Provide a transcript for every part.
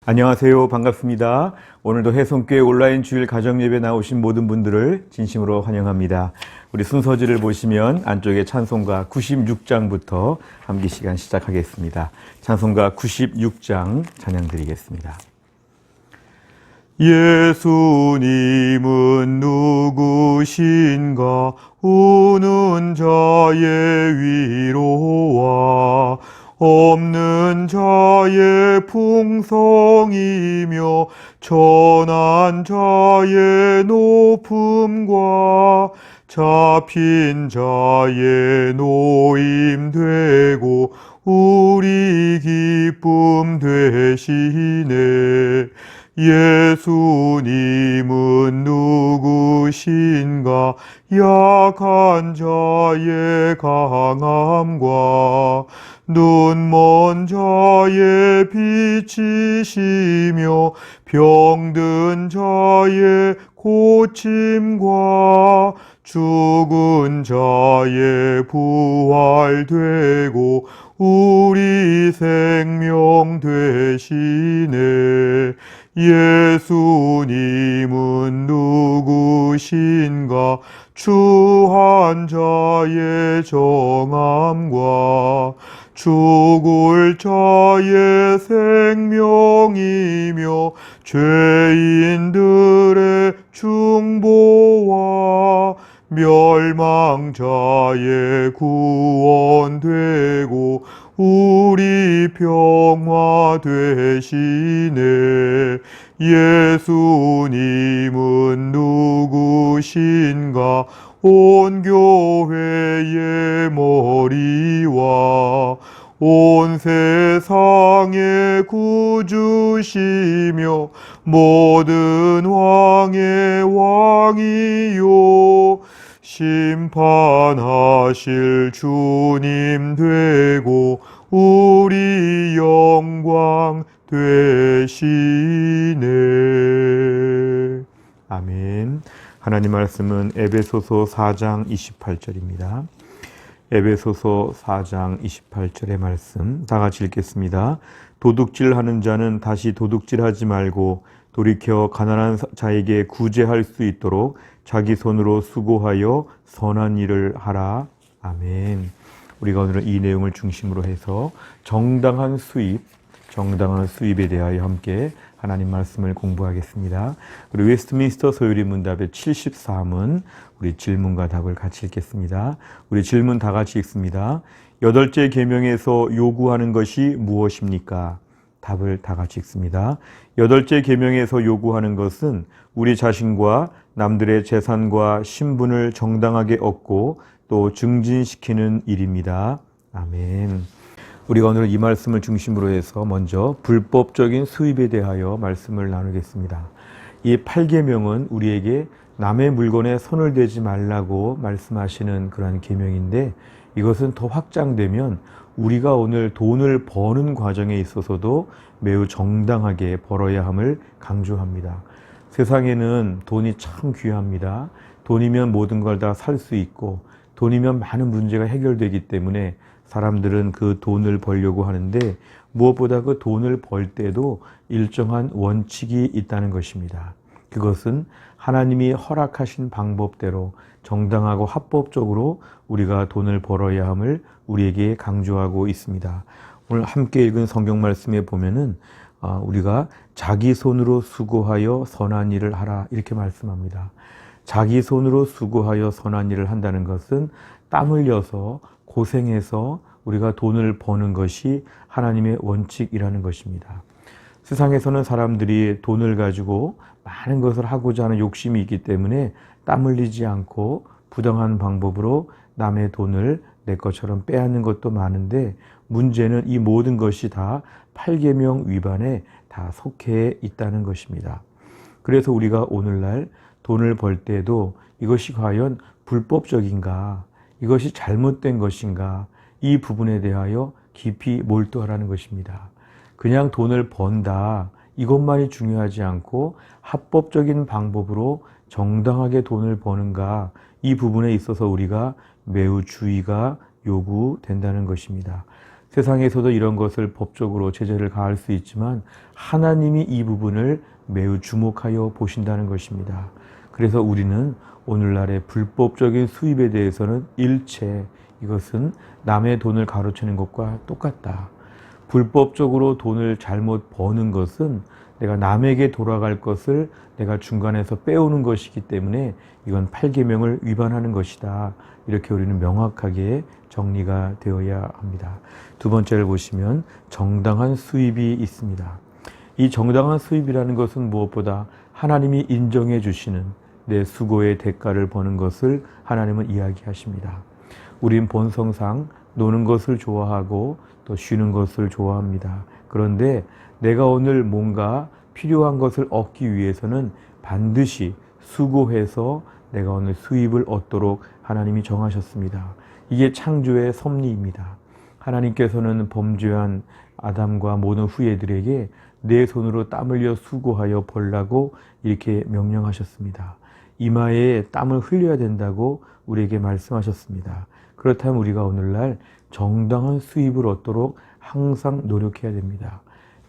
안녕하세요. 반갑습니다. 오늘도 해성교회 온라인 주일 가정예배 나오신 모든 분들을 진심으로 환영합니다. 우리 순서지를 보시면 안쪽에 찬송가 96장부터 함기 시간 시작하겠습니다. 찬송가 96장 찬양 드리겠습니다. 예수님은 누구신가? 우는 자의 위로와 없는 자의 풍성이며 천한 자의 높음과 잡힌 자의 노임되고 우리 기쁨 되시네. 예수님은 누구신가? 약한 자의 강함과 눈먼 자의 빛이시며 병든 자의 고침과 죽은 자의 부활되고 우리 생명 되시네. 예수님은 누구신가? 추한 자의 정함과 죽을 자의 생명이며 죄인들의 중보와 멸망자의 구원되고 우리 평화 되시네. 예수님은 누구신가? 온 교회의 머리와 온 세상의 구주시며 모든 왕의 왕이요 심판하실 주님 되고 우리 영광 되시네. 아멘. 하나님 말씀은 에베소서 4장 28절입니다. 에베소서 4장 28절의 말씀 다 같이 읽겠습니다. 도둑질하는 자는 다시 도둑질하지 말고 돌이켜 가난한 자에게 구제할 수 있도록 자기 손으로 수고하여 선한 일을 하라. 아멘. 우리가 오늘은 이 내용을 중심으로 해서 정당한 수입에 대하여 함께 하나님 말씀을 공부하겠습니다. 우리 웨스트민스터 소요리 문답의 73문 우리 질문과 답을 같이 읽겠습니다. 우리 질문 다 같이 읽습니다. 여덟째 계명에서 요구하는 것이 무엇입니까? 답을 다 같이 읽습니다. 여덟째 계명에서 요구하는 것은 우리 자신과 남들의 재산과 신분을 정당하게 얻고 또 증진시키는 일입니다. 아멘. 우리가 오늘 이 말씀을 중심으로 해서 먼저 불법적인 수입에 대하여 말씀을 나누겠습니다. 이 8계명은 우리에게 남의 물건에 손을 대지 말라고 말씀하시는 그런 계명인데 이것은 더 확장되면 우리가 오늘 돈을 버는 과정에 있어서도 매우 정당하게 벌어야 함을 강조합니다. 세상에는 돈이 참 귀합니다. 돈이면 모든 걸 다 살 수 있고 돈이면 많은 문제가 해결되기 때문에 사람들은 그 돈을 벌려고 하는데 무엇보다 그 돈을 벌 때도 일정한 원칙이 있다는 것입니다. 그것은 하나님이 허락하신 방법대로 정당하고 합법적으로 우리가 돈을 벌어야 함을 우리에게 강조하고 있습니다. 오늘 함께 읽은 성경 말씀에 보면은 우리가 자기 손으로 수고하여 선한 일을 하라 이렇게 말씀합니다. 자기 손으로 수고하여 선한 일을 한다는 것은 땀 흘려서 고생해서 우리가 돈을 버는 것이 하나님의 원칙이라는 것입니다. 세상에서는 사람들이 돈을 가지고 많은 것을 하고자 하는 욕심이 있기 때문에 땀 흘리지 않고 부당한 방법으로 남의 돈을 내 것처럼 빼앗는 것도 많은데 문제는 이 모든 것이 다 8계명 위반에 다 속해 있다는 것입니다. 그래서 우리가 오늘날 돈을 벌 때도 이것이 과연 불법적인가? 이것이 잘못된 것인가? 이 부분에 대하여 깊이 몰두하라는 것입니다. 그냥 돈을 번다. 이것만이 중요하지 않고 합법적인 방법으로 정당하게 돈을 버는가? 이 부분에 있어서 우리가 매우 주의가 요구된다는 것입니다. 세상에서도 이런 것을 법적으로 제재를 가할 수 있지만 하나님이 이 부분을 매우 주목하여 보신다는 것입니다. 그래서 우리는 오늘날의 불법적인 수입에 대해서는 일체 이것은 남의 돈을 가로채는 것과 똑같다. 불법적으로 돈을 잘못 버는 것은 내가 남에게 돌아갈 것을 내가 중간에서 빼오는 것이기 때문에 이건 8계명을 위반하는 것이다. 이렇게 우리는 명확하게 정리가 되어야 합니다. 두 번째를 보시면 정당한 수입이 있습니다. 이 정당한 수입이라는 것은 무엇보다 하나님이 인정해 주시는 내 수고의 대가를 버는 것을 하나님은 이야기하십니다. 우린 본성상 노는 것을 좋아하고 또 쉬는 것을 좋아합니다. 그런데 내가 오늘 뭔가 필요한 것을 얻기 위해서는 반드시 수고해서 내가 오늘 수입을 얻도록 하나님이 정하셨습니다. 이게 창조의 섭리입니다. 하나님께서는 범죄한 아담과 모든 후예들에게 내 손으로 땀 흘려 수고하여 벌라고 이렇게 명령하셨습니다. 이마에 땀을 흘려야 된다고 우리에게 말씀하셨습니다. 그렇다면 우리가 오늘날 정당한 수입을 얻도록 항상 노력해야 됩니다.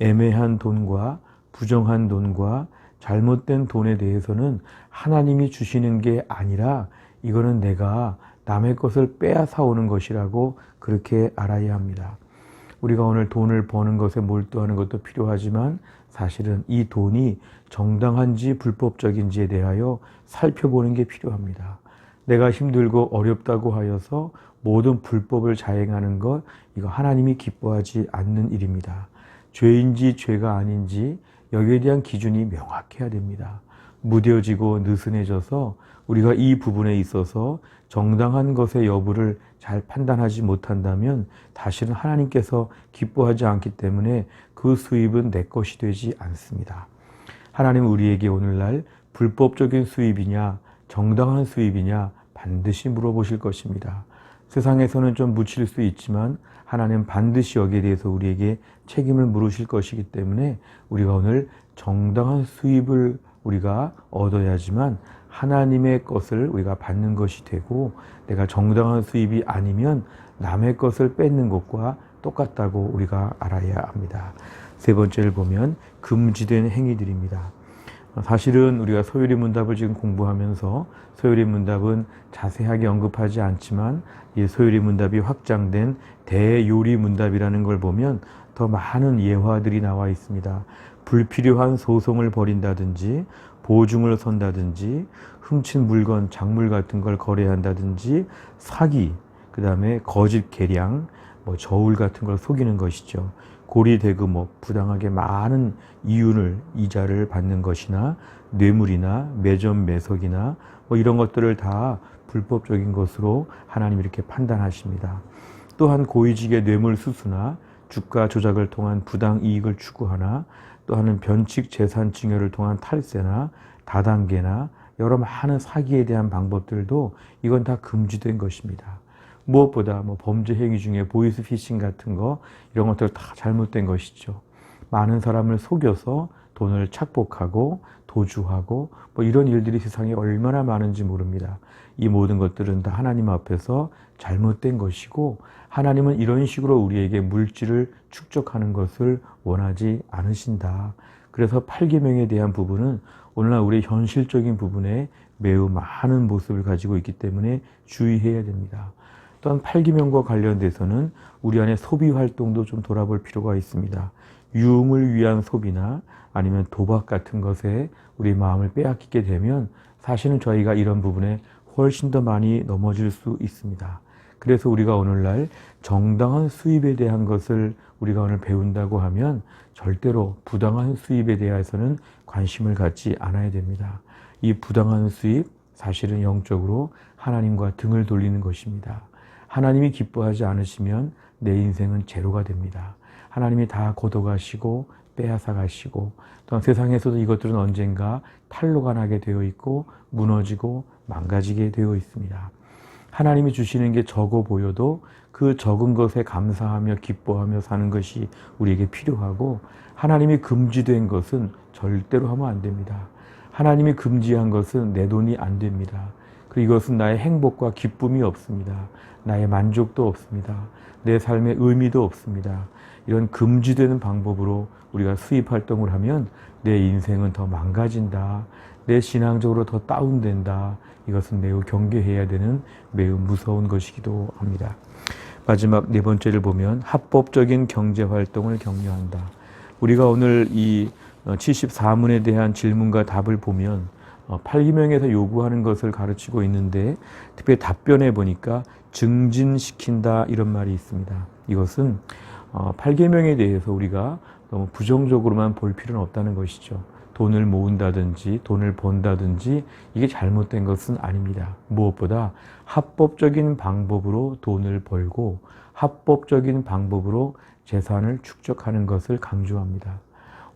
애매한 돈과 부정한 돈과 잘못된 돈에 대해서는 하나님이 주시는 게 아니라 이거는 내가 남의 것을 빼앗아 오는 것이라고 그렇게 알아야 합니다. 우리가 오늘 돈을 버는 것에 몰두하는 것도 필요하지만 사실은 이 돈이 정당한지 불법적인지에 대하여 살펴보는 게 필요합니다. 내가 힘들고 어렵다고 하여서 모든 불법을 자행하는 것, 이거 하나님이 기뻐하지 않는 일입니다. 죄인지 죄가 아닌지 여기에 대한 기준이 명확해야 됩니다. 무뎌지고 느슨해져서 우리가 이 부분에 있어서 정당한 것의 여부를 잘 판단하지 못한다면 사실은 하나님께서 기뻐하지 않기 때문에 그 수입은 내 것이 되지 않습니다. 하나님은 우리에게 오늘날 불법적인 수입이냐 정당한 수입이냐 반드시 물어보실 것입니다. 세상에서는 좀 묻힐 수 있지만 하나님은 반드시 여기에 대해서 우리에게 책임을 물으실 것이기 때문에 우리가 오늘 정당한 수입을 우리가 얻어야지만 하나님의 것을 우리가 받는 것이 되고 내가 정당한 수입이 아니면 남의 것을 뺏는 것과 똑같다고 우리가 알아야 합니다. 세 번째를 보면 금지된 행위들입니다. 사실은 우리가 소요리 문답을 지금 공부하면서 소요리 문답은 자세하게 언급하지 않지만 이 소요리 문답이 확장된 대요리 문답이라는 걸 보면 더 많은 예화들이 나와 있습니다. 불필요한 소송을 벌인다든지 보증을 선다든지 훔친 물건, 작물 같은 걸 거래한다든지 사기, 그 다음에 거짓 계량, 저울 같은 걸 속이는 것이죠. 고리대금업, 부당하게 많은 이자를 받는 것이나 뇌물이나 매점 매석이나 이런 것들을 다 불법적인 것으로 하나님이 이렇게 판단하십니다. 또한 고위직의 뇌물 수수나 주가 조작을 통한 부당 이익을 추구하나 또한 변칙 재산 증여를 통한 탈세나 다단계나 여러 많은 사기에 대한 방법들도 이건 다 금지된 것입니다. 무엇보다 범죄 행위 중에 보이스피싱 같은 거 이런 것들 다 잘못된 것이죠. 많은 사람을 속여서 돈을 착복하고 도주하고 이런 일들이 세상에 얼마나 많은지 모릅니다. 이 모든 것들은 다 하나님 앞에서 잘못된 것이고 하나님은 이런 식으로 우리에게 물질을 축적하는 것을 원하지 않으신다. 그래서 8계명에 대한 부분은 오늘날 우리의 현실적인 부분에 매우 많은 모습을 가지고 있기 때문에 주의해야 됩니다. 또한 8계명과 관련돼서는 우리 안에 소비 활동도 좀 돌아볼 필요가 있습니다. 유흥을 위한 소비나 아니면 도박 같은 것에 우리 마음을 빼앗기게 되면 사실은 저희가 이런 부분에 훨씬 더 많이 넘어질 수 있습니다. 그래서 우리가 오늘날 정당한 수입에 대한 것을 우리가 오늘 배운다고 하면 절대로 부당한 수입에 대해서는 관심을 갖지 않아야 됩니다. 이 부당한 수입 사실은 영적으로 하나님과 등을 돌리는 것입니다. 하나님이 기뻐하지 않으시면 내 인생은 제로가 됩니다. 하나님이 다 걷어가시고 빼앗아 가시고 또한 세상에서도 이것들은 언젠가 탈로가 나게 되어 있고 무너지고 망가지게 되어 있습니다. 하나님이 주시는 게 적어 보여도 그 적은 것에 감사하며 기뻐하며 사는 것이 우리에게 필요하고 하나님이 금지된 것은 절대로 하면 안 됩니다. 하나님이 금지한 것은 내 돈이 안 됩니다. 그리고 이것은 나의 행복과 기쁨이 없습니다. 나의 만족도 없습니다. 내 삶의 의미도 없습니다. 이런 금지되는 방법으로 우리가 수입 활동을 하면 내 인생은 더 망가진다. 내 신앙적으로 더 다운된다. 이것은 매우 경계해야 되는 매우 무서운 것이기도 합니다. 마지막 네 번째를 보면 합법적인 경제 활동을 격려한다. 우리가 오늘 이 74문에 대한 질문과 답을 보면 8계명에서 요구하는 것을 가르치고 있는데 특별히 답변해 보니까 증진시킨다 이런 말이 있습니다. 이것은 8계명에 대해서 우리가 너무 부정적으로만 볼 필요는 없다는 것이죠. 돈을 모은다든지 돈을 번다든지 이게 잘못된 것은 아닙니다. 무엇보다 합법적인 방법으로 돈을 벌고 합법적인 방법으로 재산을 축적하는 것을 강조합니다.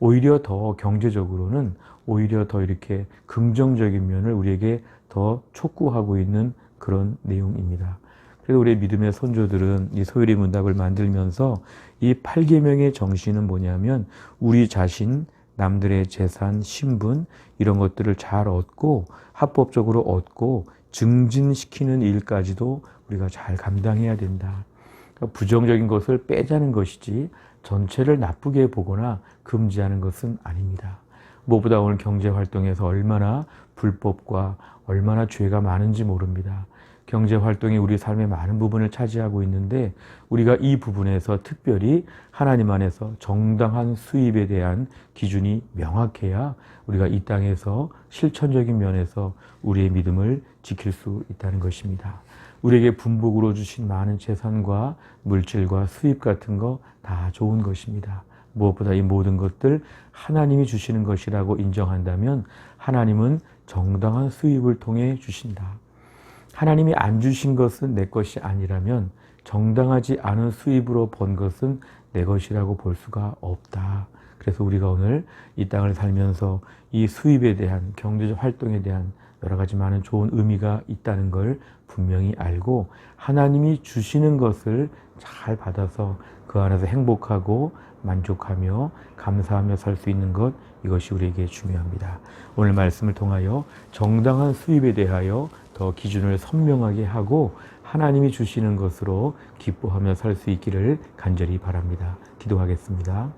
오히려 더 경제적으로는 오히려 더 이렇게 긍정적인 면을 우리에게 더 촉구하고 있는 그런 내용입니다. 그래서 우리 믿음의 선조들은 이 소율의 문답을 만들면서 이 8계명의 정신은 뭐냐면 우리 자신, 남들의 재산, 신분 이런 것들을 잘 얻고 합법적으로 얻고 증진시키는 일까지도 우리가 잘 감당해야 된다. 그러니까 부정적인 것을 빼자는 것이지 전체를 나쁘게 보거나 금지하는 것은 아닙니다. 무엇보다 오늘 경제활동에서 얼마나 불법과 얼마나 죄가 많은지 모릅니다. 경제활동이 우리 삶의 많은 부분을 차지하고 있는데 우리가 이 부분에서 특별히 하나님 안에서 정당한 수입에 대한 기준이 명확해야 우리가 이 땅에서 실천적인 면에서 우리의 믿음을 지킬 수 있다는 것입니다. 우리에게 분복으로 주신 많은 재산과 물질과 수입 같은 거 다 좋은 것입니다. 무엇보다 이 모든 것들 하나님이 주시는 것이라고 인정한다면 하나님은 정당한 수입을 통해 주신다. 하나님이 안 주신 것은 내 것이 아니라면 정당하지 않은 수입으로 번 것은 내 것이라고 볼 수가 없다. 그래서 우리가 오늘 이 땅을 살면서 이 수입에 대한 경제적 활동에 대한 여러 가지 많은 좋은 의미가 있다는 걸 분명히 알고 하나님이 주시는 것을 잘 받아서 그 안에서 행복하고 만족하며 감사하며 살 수 있는 것, 이것이 우리에게 중요합니다. 오늘 말씀을 통하여 정당한 수입에 대하여 더 기준을 선명하게 하고 하나님이 주시는 것으로 기뻐하며 살 수 있기를 간절히 바랍니다. 기도하겠습니다.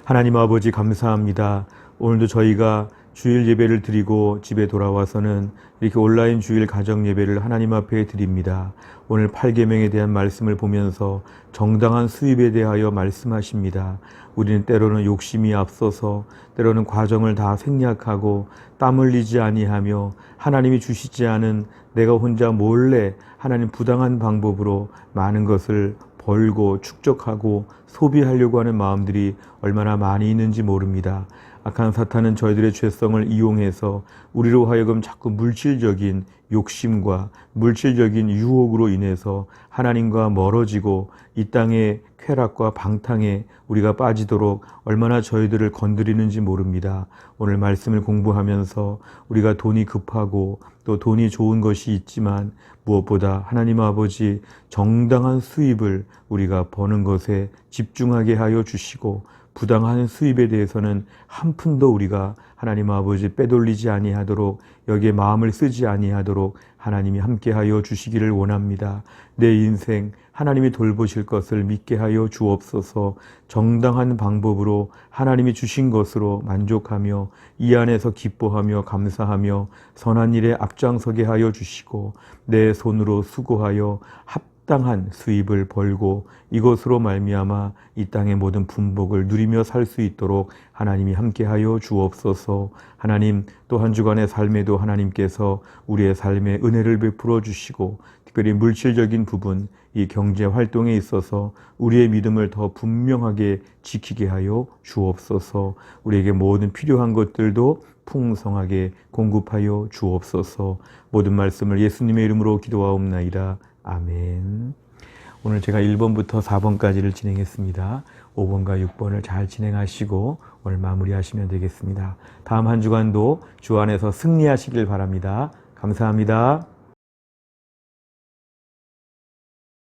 하나님 아버지 감사합니다. 오늘도 저희가 주일 예배를 드리고 집에 돌아와서는 이렇게 온라인 주일 가정 예배를 하나님 앞에 드립니다. 오늘 8계명에 대한 말씀을 보면서 정당한 수입에 대하여 말씀하십니다. 우리는 때로는 욕심이 앞서서 때로는 과정을 다 생략하고 땀 흘리지 아니하며 하나님이 주시지 않은 내가 혼자 몰래 하나님 부당한 방법으로 많은 것을 벌고 축적하고 소비하려고 하는 마음들이 얼마나 많이 있는지 모릅니다. 악한 사탄은 저희들의 죄성을 이용해서 우리로 하여금 자꾸 물질적인 욕심과 물질적인 유혹으로 인해서 하나님과 멀어지고 이 땅의 쾌락과 방탕에 우리가 빠지도록 얼마나 저희들을 건드리는지 모릅니다. 오늘 말씀을 공부하면서 우리가 돈이 급하고 또 돈이 좋은 것이 있지만 무엇보다 하나님 아버지 정당한 수입을 우리가 버는 것에 집중하게 하여 주시고 부당한 수입에 대해서는 한 푼도 우리가 하나님 아버지 빼돌리지 아니하도록 여기에 마음을 쓰지 아니하도록 하나님이 함께하여 주시기를 원합니다. 내 인생 하나님이 돌보실 것을 믿게 하여 주옵소서. 정당한 방법으로 하나님이 주신 것으로 만족하며 이 안에서 기뻐하며 감사하며 선한 일에 앞장서게 하여 주시고 내 손으로 수고하여 합당한 수입을 벌고 이것으로 말미암아 이 땅의 모든 분복을 누리며 살 수 있도록 하나님이 함께하여 주옵소서. 하나님 또 한 주간의 삶에도 하나님께서 우리의 삶에 은혜를 베풀어 주시고 특별히 물질적인 부분 이 경제 활동에 있어서 우리의 믿음을 더 분명하게 지키게 하여 주옵소서. 우리에게 모든 필요한 것들도 풍성하게 공급하여 주옵소서. 모든 말씀을 예수님의 이름으로 기도하옵나이다. 아멘. 오늘 제가 1번부터 4번까지를 진행했습니다. 5번과 6번을 잘 진행하시고 오늘 마무리하시면 되겠습니다. 다음 한 주간도 주 안에서 승리하시길 바랍니다. 감사합니다.